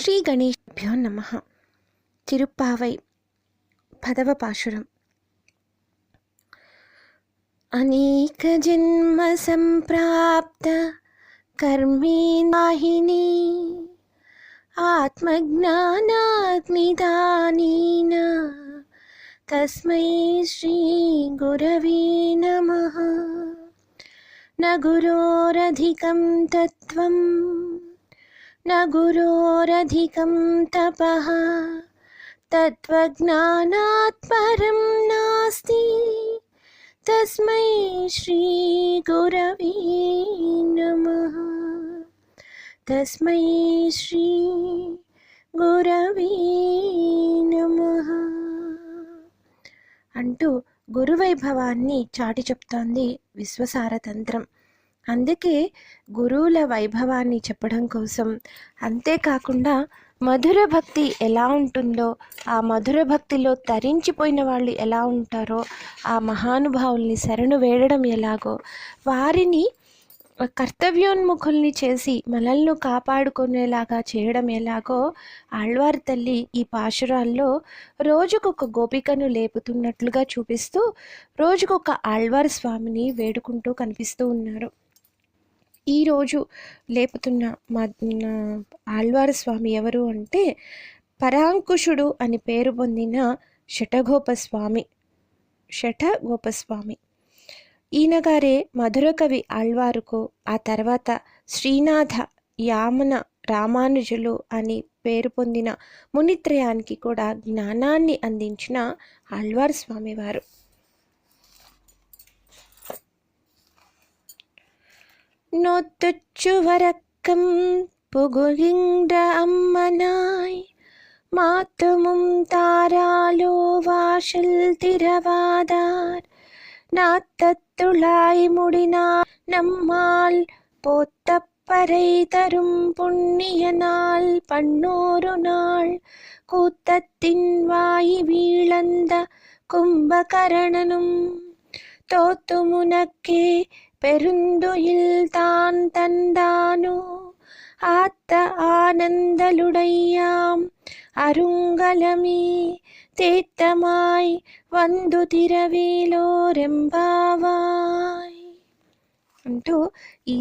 శ్రీ గణేశభ్యో నమః. తిరుప్పావై 10వ పాశురం. అనేక జన్మ సంప్రాప్త కర్మేణాహిని ఆత్మజ్ఞానాగ్నిదానేన తస్మై శ్రీ గురవే నమః. న గురోరధికం తత్వం న గురోరధికం తపః తత్వజ్ఞానాత్ పరం నాస్తి తస్మై శ్రీ గురవే నమః. తస్మై శ్రీ గురవే నమః అంటూ గురువైభవాన్ని చాటి చెప్తోంది విశ్వసార తంత్రం. అందుకే గురువుల వైభవాన్ని చెప్పడం కోసం, అంతేకాకుండా మధుర భక్తి ఎలా ఉంటుందో, ఆ మధుర భక్తిలో తరించిపోయిన వాళ్ళు ఎలా ఉంటారో, ఆ మహానుభావుల్ని శరణు వేడడం ఎలాగో, వారిని కర్తవ్యోన్ముఖుల్ని చేసి మనల్ని కాపాడుకునేలాగా చేయడం ఎలాగో ఆళ్వార్ తల్లి ఈ పాశురాల్లో రోజుకొక గోపికను లేపుతున్నట్లుగా చూపిస్తూ రోజుకొక ఆళ్వార్ స్వామిని వేడుకుంటూ కనిపిస్తూ ఉన్నారు. ఈరోజు లేపుతున్న ఆళ్వార్ స్వామి ఎవరు అంటే పరాంకుశుడు అని పేరు పొందిన శఠగోపస్వామి. ఈయన గారే మధుర కవి ఆళ్వారుకు, ఆ తర్వాత శ్రీనాథ యామన రామానుజులు అని పేరు పొందిన మునిత్రయానికి కూడా జ్ఞానాన్ని అందించిన ఆళ్వార్ స్వామివారు. நொத்துச்சுவரக்கம் புகுகின்ற அம்மனாய் மாத்துமும் தாராலோ வாசல் திரவாதார் நாத்தத்துளாய் முடினா நம்மால் போத்தப்பறை தரும் புண்ணிய நாள் பன்னோரு நாள் கூத்தத்தின் வாய் வீழந்த கும்பகரணனும் தோத்துமுனக்கே பெருந்துயில் தான் தந்தானோ ஆத்த ஆனந்தலுடையாம் அருங்கலமே தேத்தமாய் వందు తిరవేలోరెంబావాయ్ అంటూ ఈ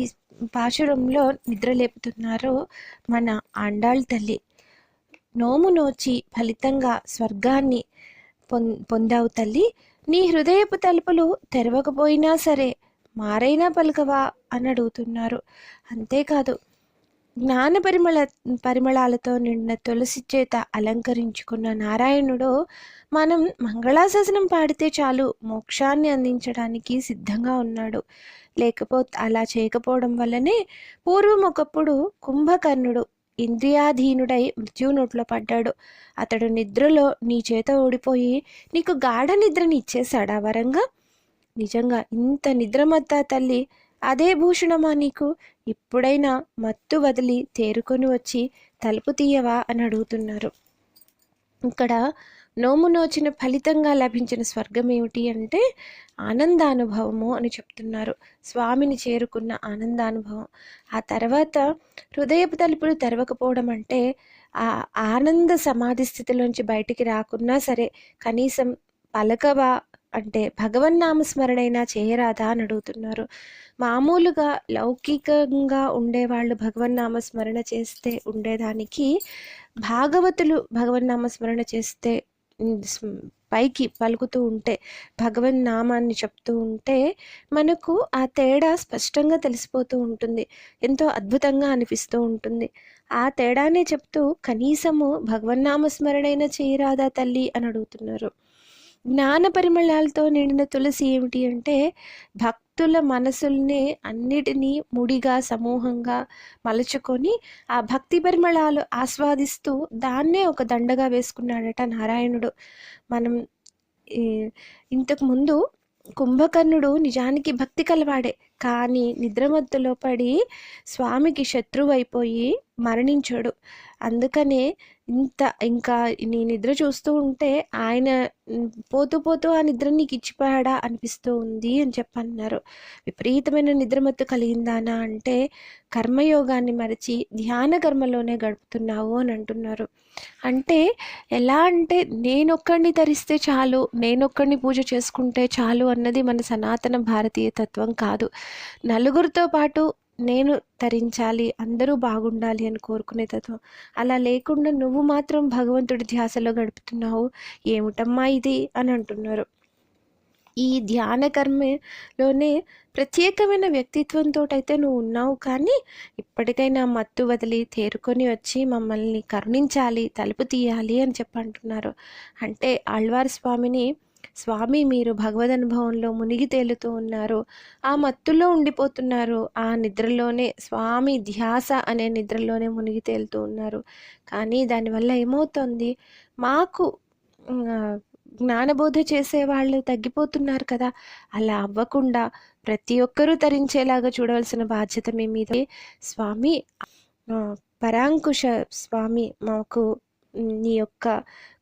పాశురంలో నిద్రలేపుతున్నారు మన ఆండాళ్ తల్లి. నోము నోచి ఫలితంగా స్వర్గాన్ని పొందావు తల్లి. నీ హృదయపు తలుపులు తెరవకపోయినా సరే మారైనా పలుకవా అని అడుగుతున్నారు. అంతేకాదు, జ్ఞాన పరిమళాలతో నిండిన తులసి చేత అలంకరించుకున్న నారాయణుడు మనం మంగళాశాసనం పాడితే చాలు మోక్షాన్ని అందించడానికి సిద్ధంగా ఉన్నాడు. లేకపోతే అలా చేయకపోవడం వల్లనే పూర్వం ఒకప్పుడు కుంభకర్ణుడు ఇంద్రియాధీనుడై మృత్యునోట్లో పడ్డాడు. అతడు నిద్రలో నీ చేత ఓడిపోయి నీకు గాఢ నిద్రని ఇచ్చేశాడా వరంగా? నిజంగా ఇంత నిద్రమత్తా తల్లి, అదే భూషణమా నీకు? ఇప్పుడైనా మత్తు వదిలి తేరుకొని వచ్చి తలుపు తీయవా అని అడుగుతున్నారు. ఇక్కడ నోము నోచిన ఫలితంగా లభించిన స్వర్గం ఏమిటి అంటే ఆనందానుభవము అని చెప్తున్నారు. స్వామిని చేరుకున్న ఆనందానుభవం. ఆ తర్వాత హృదయపు తలుపులు తెరవకపోవడం అంటే ఆ ఆనంద సమాధి స్థితిలోంచి బయటికి రాకున్నా సరే కనీసం పలకవా అంటే భగవన్నామస్మరణైనా చేయరాదా అని అడుగుతున్నారు. మామూలుగా లౌకికంగా ఉండేవాళ్ళు భగవన్నామస్మరణ చేస్తే ఉండేదానికి భాగవతులు భగవన్నామస్మరణ చేస్తే పైకి పలుకుతూ ఉంటే భగవన్నామాన్ని చెప్తూ ఉంటే మనకు ఆ తేడా స్పష్టంగా తెలిసిపోతూ ఉంటుంది. ఎంతో అద్భుతంగా అనిపిస్తూ ఉంటుంది. ఆ తేడానే చెప్తూ కనీసము భగవన్నామస్మరణైనా చేయరాదా తల్లి అని అడుగుతున్నారు. జ్ఞాన పరిమళాలతో నిండిన తులసి ఏమిటి అంటే భక్తుల మనసుల్ని అన్నిటినీ ముడిగా సమూహంగా మలుచుకొని ఆ భక్తి పరిమళాలు ఆస్వాదిస్తూ దాన్నే ఒక దండగా వేసుకున్నాడట నారాయణుడు. మనం ఇంతకుముందు కుంభకర్ణుడు నిజానికి భక్తి కలవాడే, కానీ నిద్రమత్తులో పడి స్వామికి శత్రువైపోయి మరణించాడు. అందుకనే ఇంకా నీ నిద్ర చూస్తూ ఉంటే ఆయన పోతూ పోతూ ఆ నిద్ర నీకు ఇచ్చిపోయాడా అనిపిస్తూ ఉంది అని చెప్పన్నారు. విపరీతమైన నిద్రమత్తు కలిగిందానా అంటే కర్మయోగాన్ని మరిచి ధ్యాన కర్మలోనే గడుపుతున్నావు అని అంటున్నారు. అంటే ఎలా అంటే నేనొక్కడిని తరిస్తే చాలు, నేనొక్కడిని పూజ చేసుకుంటే చాలు అన్నది మన సనాతన భారతీయ తత్వం కాదు. నలుగురితో పాటు నేను తరించాలి, అందరూ బాగుండాలి అని కోరుకునే తత్వం. అలా లేకుండా నువ్వు మాత్రం భగవంతుడి ధ్యాసలో గడుపుతున్నావు, ఏమిటమ్మా ఇది అని అంటున్నారు. ఈ ధ్యాన కర్మలోనే ప్రత్యేకమైన వ్యక్తిత్వంతో అయితే నువ్వు ఉన్నావు, కానీ ఇప్పటికైనా మత్తు వదిలి తేరుకొని వచ్చి మమ్మల్ని కరుణించాలి, తలుపు తీయాలి అని చెప్పంటున్నారు. అంటే ఆళ్వార్ స్వామిని, స్వామి మీరు భగవద్ అనుభవంలో మునిగి తేలుతూ ఉన్నారు, ఆ మత్తులో ఉండిపోతున్నారు, ఆ నిద్రలోనే స్వామి ధ్యాస అనే నిద్రలోనే మునిగి తేలుతూ ఉన్నారు. కానీ దానివల్ల ఏమవుతుంది, మాకు జ్ఞానబోధ చేసే వాళ్ళు తగ్గిపోతున్నారు కదా. అలా అవ్వకుండా ప్రతి ఒక్కరూ తరించేలాగా చూడవలసిన బాధ్యత మీ మీద. స్వామి పరాంకుశ స్వామి మాకు నీ యొక్క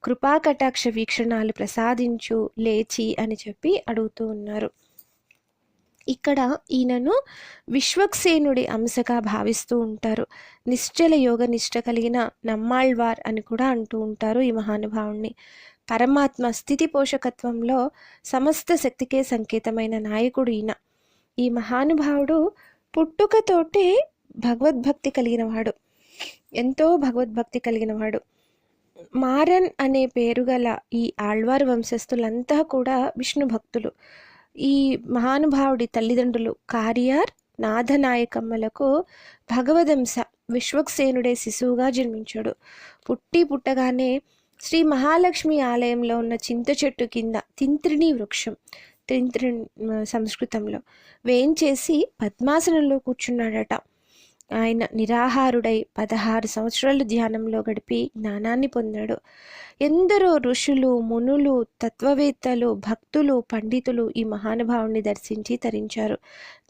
కృపా కటాక్ష వీక్షణాలు ప్రసాదించు లేచి అని చెప్పి అడుగుతూ ఉన్నారు. ఇక్కడ ఈయనను విశ్వక్సేనుడి అంశగా భావిస్తూ ఉంటారు. నిశ్చల యోగ నిష్ట కలిగిన నమ్మాళ్వార్ అని కూడా అంటూ ఉంటారు ఈ మహానుభావుణ్ణి. పరమాత్మ స్థితి పోషకత్వంలో సమస్త శక్తికే సంకేతమైన నాయకుడు ఈయన. ఈ మహానుభావుడు పుట్టుకతోటే భగవద్భక్తి కలిగినవాడు, ఎంతో భగవద్భక్తి కలిగినవాడు. మారన్ అనే పేరు గల ఈ ఆళ్వార్ వంశస్థులంతా కూడా విష్ణు భక్తులు. ఈ మహానుభావుడి తల్లిదండ్రులు కారియార్ నాథనాయకమ్మలకు భగవదంశ విశ్వక్సేనుడే శిశువుగా జన్మించాడు. పుట్టగానే శ్రీ మహాలక్ష్మి ఆలయంలో ఉన్న చింత చెట్టు కింద తింత్రిణి వృక్షం, తింత్రిణి సంస్కృతంలో వేంచేసి పద్మాసనంలో కూర్చున్నాడట. ఆయన నిరాహారుడై 16 సంవత్సరాలు ధ్యానంలో గడిపి జ్ఞానాన్ని పొందాడు. ఎందరో ఋషులు, మునులు, తత్వవేత్తలు, భక్తులు, పండితులు ఈ మహానుభావుని దర్శించి తరించారు.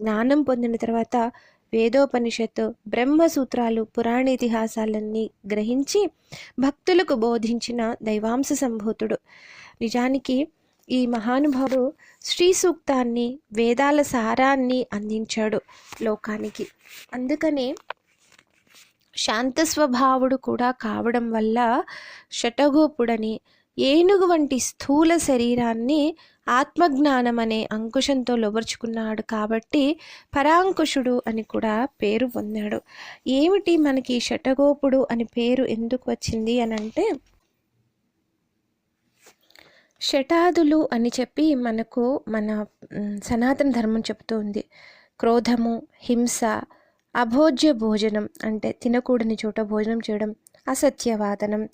జ్ఞానం పొందిన తర్వాత వేదోపనిషత్తు, బ్రహ్మసూత్రాలు, పురాణ ఇతిహాసాలన్నీ గ్రహించి భక్తులకు బోధించిన దైవాంశ సంభూతుడు. నిజానికి ఈ మహానుభావుడు శ్రీ సూక్తాన్ని, వేదాల సారాన్ని అందించాడు లోకానికి. అందుకనే శాంత స్వభావుడు కూడా కావడం వల్ల శఠగోపుడని, ఏనుగు వంటి స్థూల శరీరాన్ని ఆత్మజ్ఞానం అనే అంకుశంతో లోబర్చుకున్నాడు కాబట్టి పరాంకుశుడు అని కూడా పేరు పొందాడు. ఏమిటి మనకి శఠగోపుడు అని పేరు ఎందుకు వచ్చింది అని అంటే, షటాదులు అని చెప్పి మనకు మన సనాతన ధర్మం చెబుతూ ఉంది. క్రోధము, హింస, అభోజ్య భోజనం అంటే తినకూడని చోట భోజనం చేయడం, అసత్యవాదనం,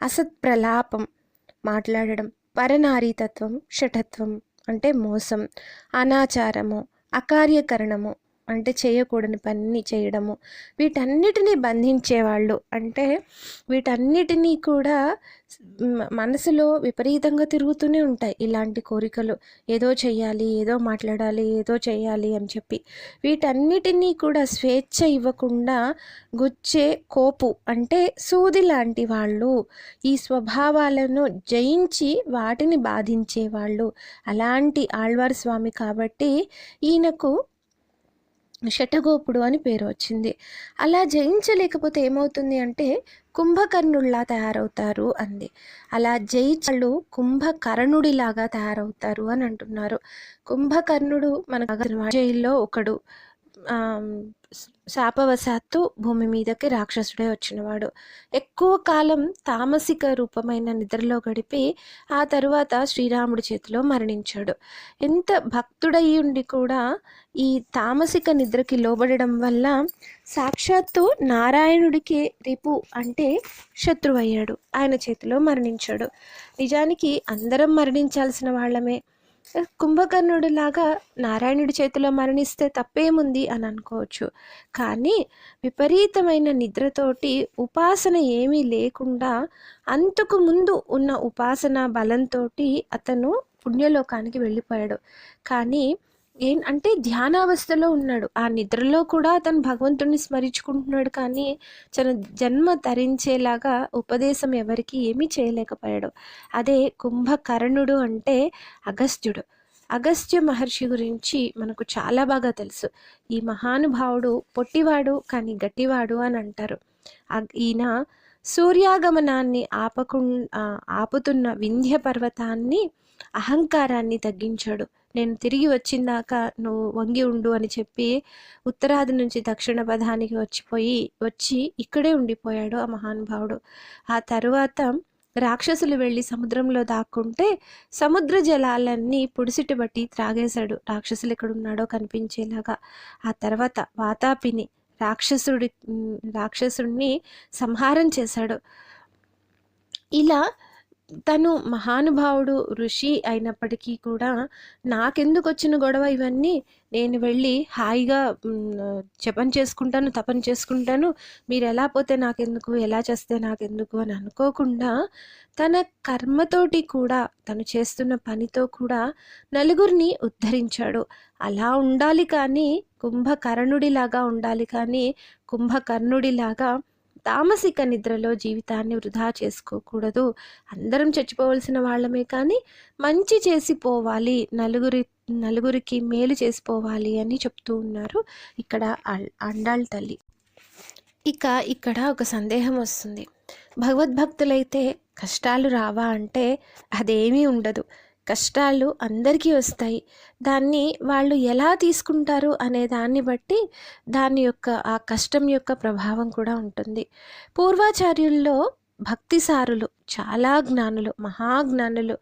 అసత్ప్రలాపం మాట్లాడడం, పరనారీతత్వం, షఠత్వం అంటే మోసం, అనాచారము, అకార్యకరణము అంటే చేయకూడని పని చేయడము, వీటన్నిటినీ బంధించేవాళ్ళు. అంటే వీటన్నిటినీ కూడా మనసులో విపరీతంగా తిరుగుతూనే ఉంటాయి ఇలాంటి కోరికలు. ఏదో చెయ్యాలి, ఏదో మాట్లాడాలి, ఏదో చేయాలి అని చెప్పి వీటన్నిటినీ కూడా స్వేచ్ఛ ఇవ్వకుండా గుచ్చే కోపు అంటే సూది లాంటి వాళ్ళు, ఈ స్వభావాలను జయించి వాటిని బాధించేవాళ్ళు. అలాంటి ఆళ్వార్ స్వామి కాబట్టి ఈయనకు శఠగోపుడు అని పేరు వచ్చింది. అలా జయించలేకపోతే ఏమవుతుంది అంటే కుంభకర్ణుడిలా తయారవుతారు అంది. అలా జయించళ్ళు కుంభకర్ణుడిలాగా తయారవుతారు అని అంటున్నారు. కుంభకర్ణుడు మన జైల్లో ఒకడు, శాపవశాత్తు భూమి మీదకి రాక్షసుడే వచ్చినవాడు. ఎక్కువ కాలం తామసిక రూపమైన నిద్రలో గడిపి ఆ తరువాత శ్రీరాముడి చేతిలో మరణించాడు. ఎంత భక్తుడయి ఉండి కూడా ఈ తామసిక నిద్రకి లోబడడం వల్ల సాక్షాత్తు నారాయణుడికి రిపు అంటే శత్రువయ్యాడు, ఆయన చేతిలో మరణించాడు. నిజానికి అందరం మరణించాల్సిన వాళ్ళమే. కుంభకర్ణుడిలాగా నారాయణుడి చేతిలో మరణిస్తే తప్పేముంది అని అనుకోవచ్చు. కానీ విపరీతమైన నిద్రతోటి ఉపాసన ఏమీ లేకుండా అంతకు ముందు ఉన్న ఉపాసన బలంతో అతను పుణ్యలోకానికి వెళ్ళిపోయాడు. కానీ అంటే ధ్యానావస్థలో ఉన్నాడు. ఆ నిద్రలో కూడా అతను భగవంతుడిని స్మరించుకుంటున్నాడు, కానీ తన జన్మ తరించేలాగా ఉపదేశం ఎవరికి ఏమీ చేయలేకపోయాడు. అదే కుంభకర్ణుడు అంటే అగస్త్యుడు. అగస్త్య మహర్షి గురించి మనకు చాలా బాగా తెలుసు. ఈ మహానుభావుడు పొట్టివాడు కానీ గట్టివాడు అని అంటారు. ఈయన సూర్యాగమనాన్ని ఆపుతున్న వింధ్య పర్వతాన్ని, అహంకారాన్ని తగ్గించాడు. నేను తిరిగి వచ్చిందాక నువ్వు వంగి ఉండు అని చెప్పి ఉత్తరాది నుంచి దక్షిణ పథానికి వచ్చి ఇక్కడే ఉండిపోయాడు ఆ మహానుభావుడు. ఆ తరువాత రాక్షసులు వెళ్ళి సముద్రంలో దాక్కుంటే సముద్ర జలాలన్నీ పుడిసిటి బట్టి త్రాగేశాడు, రాక్షసులు ఎక్కడున్నాడో కనిపించేలాగా. ఆ తర్వాత వాతాపిని రాక్షసుడిని సంహారం చేశాడు. ఇలా తను మహానుభావుడు, ఋషి అయినప్పటికీ కూడా నాకెందుకు వచ్చిన గొడవ ఇవన్నీ, నేను వెళ్ళి హాయిగా జపం చేసుకుంటాను, తపన చేసుకుంటాను, మీరు ఎలా పోతే నాకెందుకు, ఎలా చేస్తే నాకెందుకు అని అనుకోకుండా తన కర్మతోటి కూడా, తను చేస్తున్న పనితో కూడా నలుగురిని ఉద్ధరించాడు. అలా ఉండాలి కానీ, కుంభకర్ణుడిలాగా ఉండాలి కానీ, కుంభకర్ణుడిలాగా తామసిక నిద్రలో జీవితాన్ని వృధా చేసుకోకూడదు. అందరం చచ్చిపోవలసిన వాళ్ళమే, కానీ మంచి చేసిపోవాలి, నలుగురికి మేలు చేసిపోవాలి అని చెప్తూ ఉన్నారు ఇక్కడ అండాళ్ తల్లి. ఇక్కడ ఒక సందేహం వస్తుంది. భగవద్భక్తులైతే కష్టాలు రావా అంటే అదేమీ ఉండదు. కష్టాలు అందరికీ వస్తాయి. దాన్ని వాళ్ళు ఎలా తీసుకుంటారు అనే దాన్ని బట్టి ఆ కష్టం యొక్క ప్రభావం కూడా ఉంటుంది. పూర్వాచార్యుల్లో భక్తిసారులు, చాలా జ్ఞానులు, మహాజ్ఞానులు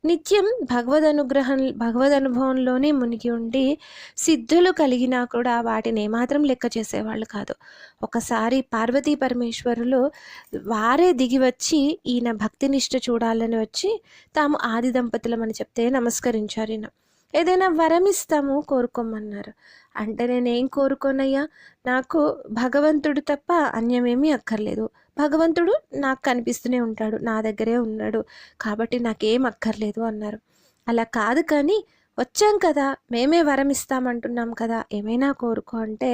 నిత్యం భగవదనుభవంలోనే మునిగి ఉండి సిద్ధులు కలిగినా కూడా వాటిని ఏమాత్రం లెక్క చేసేవాళ్ళు కాదు. ఒకసారి పార్వతీ పరమేశ్వరులు వారే దిగి వచ్చి ఈయన భక్తినిష్ట చూడాలని వచ్చి తాము ఆది దంపతులమని చెప్తే నమస్కరించారు. ఈయన ఏదైనా వరం ఇస్తాము, కోరుకోమన్నారు. అంటే నేనేం కోరుకోనయ్యా, నాకు భగవంతుడు తప్ప అన్యమేమీ అక్కర్లేదు, భగవంతుడు నాకు కనిపిస్తూనే ఉంటాడు, నా దగ్గరే ఉన్నాడు, కాబట్టి నాకేం అక్కర్లేదు అన్నారు. అలా కాదు, కానీ వచ్చాం కదా, మేమే వరం ఇస్తామంటున్నాం కదా, ఏమైనా కోరుకో అంటే,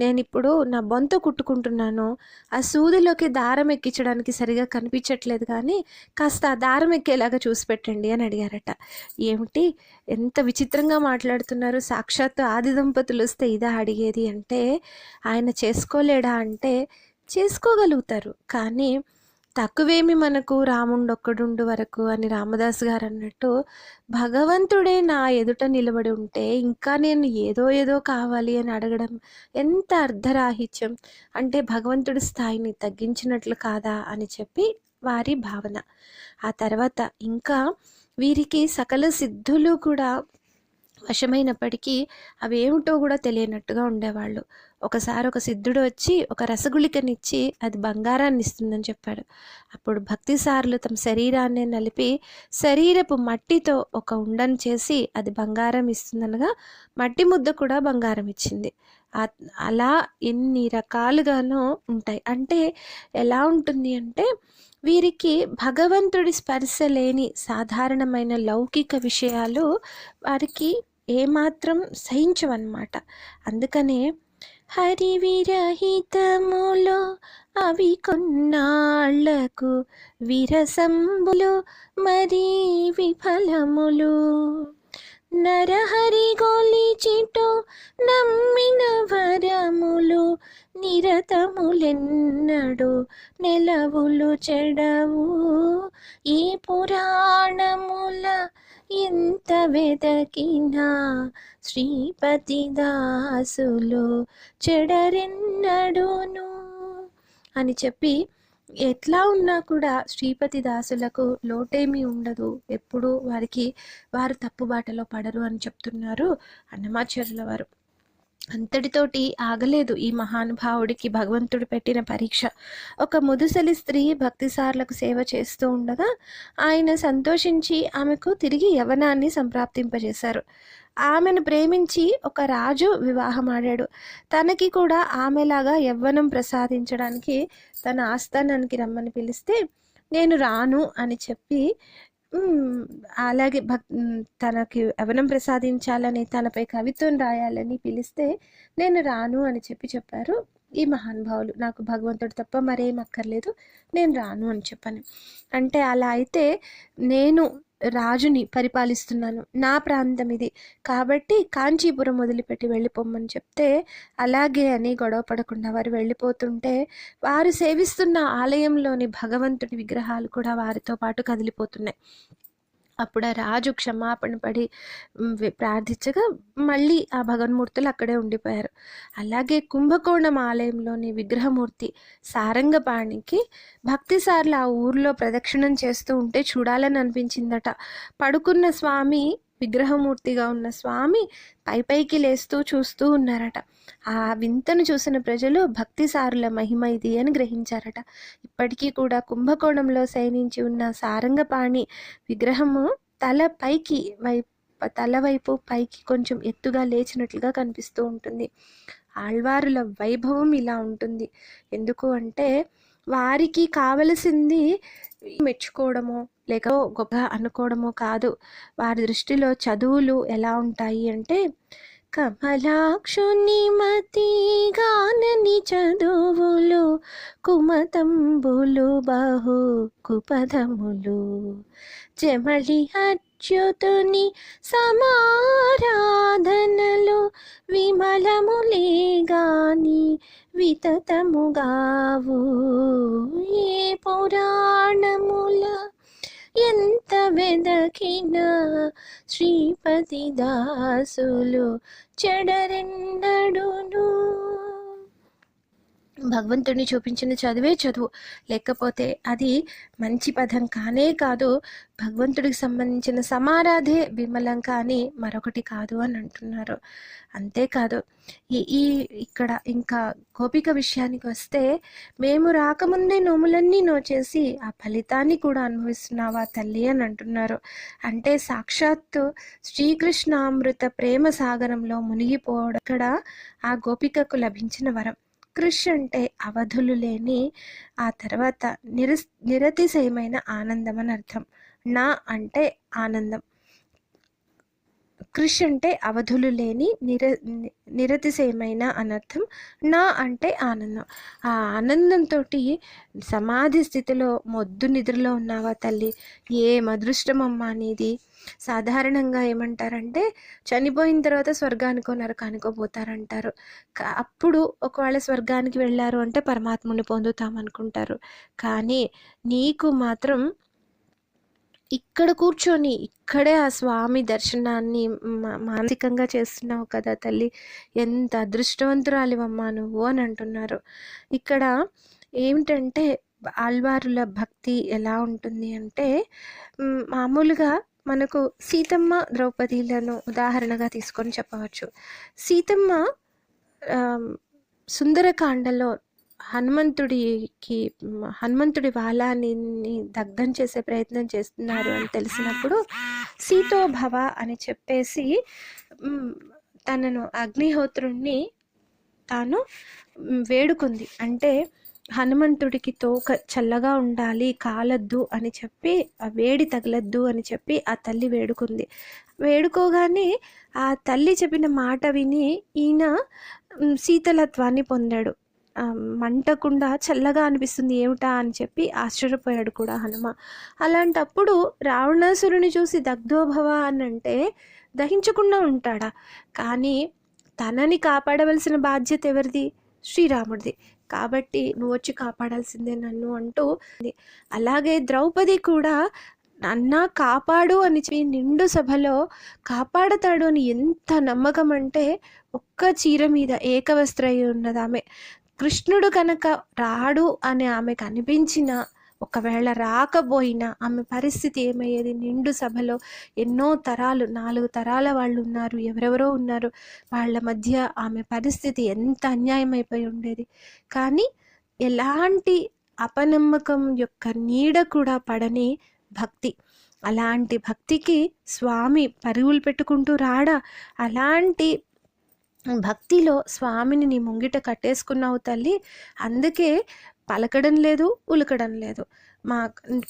నేను ఇప్పుడు నా బొంత కుట్టుకుంటున్నాను, ఆ సూదిలోకి దారం ఎక్కించడానికి సరిగా కనిపించట్లేదు, కానీ కాస్త ఆ దారం ఎక్కేలాగా చూసి పెట్టండి అని అడిగారట. ఏమిటి, ఎంత విచిత్రంగా మాట్లాడుతున్నారు, సాక్షాత్తు ఆది దంపతులు వస్తే ఇదా అడిగేది అంటే, ఆయన చేసుకోలేడా అంటే చేసుకోగలుగుతారు, కానీ తక్కువేమి మనకు, రాముండొక్కడుండు వరకు అని రామదాస్ గారు అన్నట్టు భగవంతుడే నా ఎదుట నిలబడి ఉంటే ఇంకా నేను ఏదో కావాలి అని అడగడం ఎంత అర్ధరాహిత్యం. అంటే భగవంతుడి స్థాయిని తగ్గించినట్లు కాదా అని చెప్పి వారి భావన. ఆ తర్వాత ఇంకా వీరికి సకల సిద్ధులు కూడా వశమైనప్పటికీ అవేమిటో కూడా తెలియనట్టుగా ఉండేవాళ్ళు. ఒకసారి ఒక సిద్ధుడు వచ్చి ఒక రసగుళికనిచ్చి అది బంగారాన్ని ఇస్తుందని చెప్పాడు. అప్పుడు భక్తిసారులు తమ శరీరాన్ని నలిపి శరీరపు మట్టితో ఒక ఉండను చేసి అది బంగారం ఇస్తుందనగా మట్టి ముద్ద కూడా బంగారం ఇచ్చింది. అలా ఎన్ని రకాలుగానో ఉంటాయి. అంటే ఎలా ఉంటుంది అంటే, వీరికి భగవంతుడి స్పర్శ లేని సాధారణమైన లౌకిక విషయాలు వారికి ఏమాత్రం సహించవన్నమాట. అందుకనే హరి విరహితములో అవి కొన్నాళ్లకు విరసంబులు మరీ విఫలములు, నరహరి గొలిచిటో నమ్మిన వరములు నిరతములెన్నడు నెలవులు చెడవు, ఈ పురాణముల ఎంత వెదకినా శ్రీపతి దాసులు చెడరెన్నడును అని చెప్పి, ఎట్లా ఉన్నా కూడా శ్రీపతి దాసులకు లోటేమీ ఉండదు, ఎప్పుడు వారు తప్పుబాటలో పడరు అని చెప్తున్నారు అన్నమాచార్యుల వారు. అంతటితోటి ఆగలేదు ఈ మహానుభావుడికి భగవంతుడు పెట్టిన పరీక్ష. ఒక ముదుసలి స్త్రీ భక్తిసార్లకు సేవ చేస్తూ ఉండగా ఆయన సంతోషించి ఆమెకు తిరిగి యవ్వనాన్ని సంప్రాప్తింపజేశారు. ఆమెను ప్రేమించి ఒక రాజు వివాహమాడాడు. తనకి కూడా ఆమెలాగా యవ్వనం ప్రసాదించడానికి తన ఆస్థానానికి రమ్మని పిలిస్తే నేను రాను అని చెప్పి అలాగే తనకి యవ్వనం ప్రసాదించాలని, తనపై కవిత్వం రాయాలని పిలిస్తే నేను రాను అని చెప్పారు ఈ మహానుభావులు. నాకు భగవంతుడు తప్ప మరేం అక్కర్లేదు, నేను రాను అని చెప్పాను. అంటే అలా అయితే నేను రాజుని పరిపాలిస్తున్నాను, నా ప్రాంతం ఇది కాబట్టి కాంచీపురం వదిలిపెట్టి వెళ్ళిపోమ్మని చెప్తే అలాగే అని గొడవ పడకుండా వారు వెళ్ళిపోతుంటే వారు సేవిస్తున్న ఆలయంలోని భగవంతుడి విగ్రహాలు కూడా వారితో పాటు కదిలిపోతున్నాయి. అప్పుడు ఆ రాజు క్షమాపణ పడి ప్రార్థించగా మళ్ళీ ఆ భగవన్మూర్తులు అక్కడే ఉండిపోయారు. అలాగే కుంభకోణం ఆలయంలోని విగ్రహమూర్తి సారంగపాణికి భక్తిసార్లు ఆ ఊర్లో ప్రదక్షిణం చేస్తూ ఉంటే చూడాలని అనిపించిందట. పడుకున్న స్వామి, విగ్రహమూర్తిగా ఉన్న స్వామి పైకి లేస్తూ చూస్తూ ఉన్నారట. ఆ వింతను చూసిన ప్రజలు భక్తిసారుల మహిమ ఇది అని గ్రహించారట. ఇప్పటికీ కూడా కుంభకోణంలో శయనించి ఉన్న సారంగపాణి విగ్రహము తల వైపు పైకి కొంచెం ఎత్తుగా లేచినట్లుగా కనిపిస్తూ ఉంటుంది. ఆళ్వారుల వైభవం ఇలా ఉంటుంది. ఎందుకు అంటే వారికి కావలసింది మెచ్చుకోవడమో లేక గొప్ప అనుకోవడమో కాదు. వారి దృష్టిలో చదువులు ఎలా ఉంటాయి అంటే కమలాక్షుని మతి గానని చదువులు, కుమతంబులు బహు కుపదములు, జమళి అచ్యుతుని సమారాధనలు, విమలములే గాని వితతముగావు, ఏ పురాణముల ఎంత వెదకినా శ్రీపతి దాసులు చెడరెండడును. భగవంతుడిని చూపించిన చదువే చదువు, లేకపోతే అది మంచి పదం కానే కాదు. భగవంతుడికి సంబంధించిన సమారాధే విమలం కానీ మరొకటి కాదు అని అంటున్నారు. అంతేకాదు ఇక్కడ ఇంకా గోపిక విషయానికి వస్తే, మేము రాకముందే నోములన్నీ నోచేసి ఆ ఫలితాన్ని కూడా అనుభవిస్తున్నావా తల్లి అని అంటున్నారు. అంటే సాక్షాత్తు శ్రీకృష్ణామృత ప్రేమ సాగరంలో మునిగిపోవడం ఇక్కడ ఆ గోపికకు లభించిన వరం. కృష్ అంటే అవధులు లేని, ఆ తర్వాత నిరతిశయమైన ఆనందం అని అర్థం. నా అంటే ఆనందం, కృష్ అంటే అవధులు లేని నిరతిశయమైన అనర్థం. నా అంటే ఆనందం. ఆ ఆనందంతో సమాధి స్థితిలో మొద్దు నిద్రలో ఉన్నావా తల్లి, ఏం అదృష్టం అమ్మా నీది. సాధారణంగా ఏమంటారంటే చనిపోయిన తర్వాత స్వర్గానికో నరకానికో పోతారంటారు. అప్పుడు ఒకవేళ స్వర్గానికి వెళ్ళారు అంటే పరమాత్ముని పొందుతామనుకుంటారు. కానీ నీకు మాత్రం ఇక్కడ కూర్చొని ఇక్కడే ఆ స్వామి దర్శనాన్ని మానసికంగా చేస్తున్నావు కదా తల్లి, ఎంత అదృష్టవంతురాలివమ్మా నువ్వు అని అంటున్నారు. ఇక్కడ ఏమిటంటే ఆళ్వారుల భక్తి ఎలా ఉంటుంది అంటే, మామూలుగా మనకు సీతమ్మ ద్రౌపదీలను ఉదాహరణగా తీసుకొని చెప్పవచ్చు. సీతమ్మ సుందరకాండలో హనుమంతుడి వాలాన్ని దగ్ధం చేసే ప్రయత్నం చేస్తున్నారు అని తెలిసినప్పుడు సీతోభవ అని చెప్పేసి తనను అగ్నిహోత్రుణ్ణి తాను వేడుకుంది. అంటే హనుమంతుడికి తోక చల్లగా ఉండాలి, కాలద్దు అని చెప్పి, ఆ వేడి తగలద్దు అని చెప్పి ఆ తల్లి వేడుకుంది. వేడుకోగానే ఆ తల్లి చెప్పిన మాట విని ఈయన శీతలత్వాన్ని పొందాడు. మంటకుండా చల్లగా అనిపిస్తుంది ఏమిటా అని చెప్పి ఆశ్చర్యపోయాడు కూడా హనుమ. అలాంటప్పుడు రావణాసురుని చూసి దగ్ధోభవ అని అంటే దహించకుండా ఉంటాడా? కానీ తనని కాపాడవలసిన బాధ్యత ఎవరిది? శ్రీరాముడిది. కాబట్టి నువ్వు వచ్చి కాపాడాల్సిందే నన్ను అంటూ. అలాగే ద్రౌపది కూడా అన్నా కాపాడు అని చెప్పి నిండు సభలో కాపాడతాడు అని ఎంత నమ్మకం అంటే, ఒక్క చీర మీద ఏకవస్త్ర అయి ఉన్నది ఆమె. కృష్ణుడు కనుక రాడు అని ఆమెకు అనిపించిన, ఒకవేళ రాకపోయినా ఆమె పరిస్థితి ఏమయ్యేది? నిండు సభలో ఎన్నో తరాలు, 4 తరాల వాళ్ళు ఉన్నారు, ఎవరెవరో ఉన్నారు, వాళ్ళ మధ్య ఆమె పరిస్థితి ఎంత అన్యాయం అయిపోయి ఉండేది. కానీ ఎలాంటి అపనమ్మకం యొక్క నీడ కూడా పడని భక్తి. అలాంటి భక్తికి స్వామి పరుగులు పెట్టుకుంటూ రాడా? అలాంటి భక్తిలో స్వామిని నీ ముంగిట కట్టేసుకున్నావు తల్లి. అందుకే పలకడం లేదు, ఉలకడం లేదు. మా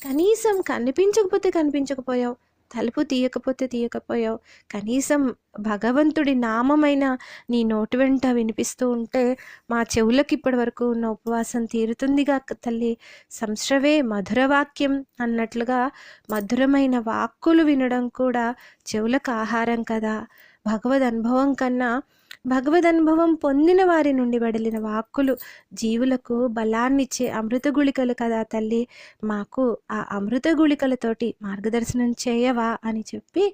కనీసం కనిపించకపోతే కనిపించకపోయావు, తలుపు తీయకపోతే తీయకపోయావు, కనీసం భగవంతుడి నామమైన నీ నోటి వెంట వినిపిస్తూ ఉంటే మా చెవులకి ఇప్పటి వరకు ఉన్న ఉపవాసం తీరుతుందిగా తల్లి. సంశ్రవే మధురవాక్యం అన్నట్లుగా మధురమైన వాక్కులు వినడం కూడా చెవులకు ఆహారం కదా. భగవద్ అనుభవం కన్నా భగవదనుభవం పొందిన వారి నుండి వెడలిన వాక్కులు జీవులకు బలాన్నిచ్చే అమృత గుళికలు కదా తల్లి. మాకు ఆ అమృత గుళికలతోటి మార్గదర్శనం చేయవా అని చెప్పి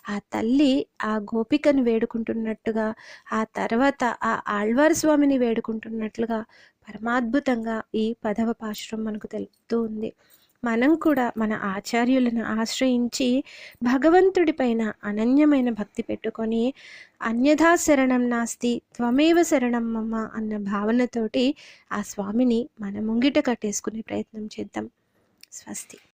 ఆ తల్లి ఆ గోపికను వేడుకుంటున్నట్టుగా, ఆ తర్వాత ఆ ఆళ్వార్ స్వామిని వేడుకుంటున్నట్లుగా పరమాద్భుతంగా ఈ 10వ పాశురం మనకు తెలుపుతూ ఉంది. మనం కూడా మన ఆచార్యులను ఆశ్రయించి భగవంతుడి పైన అనన్యమైన భక్తి పెట్టుకొని అన్యథా శరణం నాస్తి త్వమేవ శరణం మమ అన్న భావనతోటి ఆ స్వామిని మన ముంగిట కట్టేసుకునే ప్రయత్నం చేద్దాం. స్వస్తి.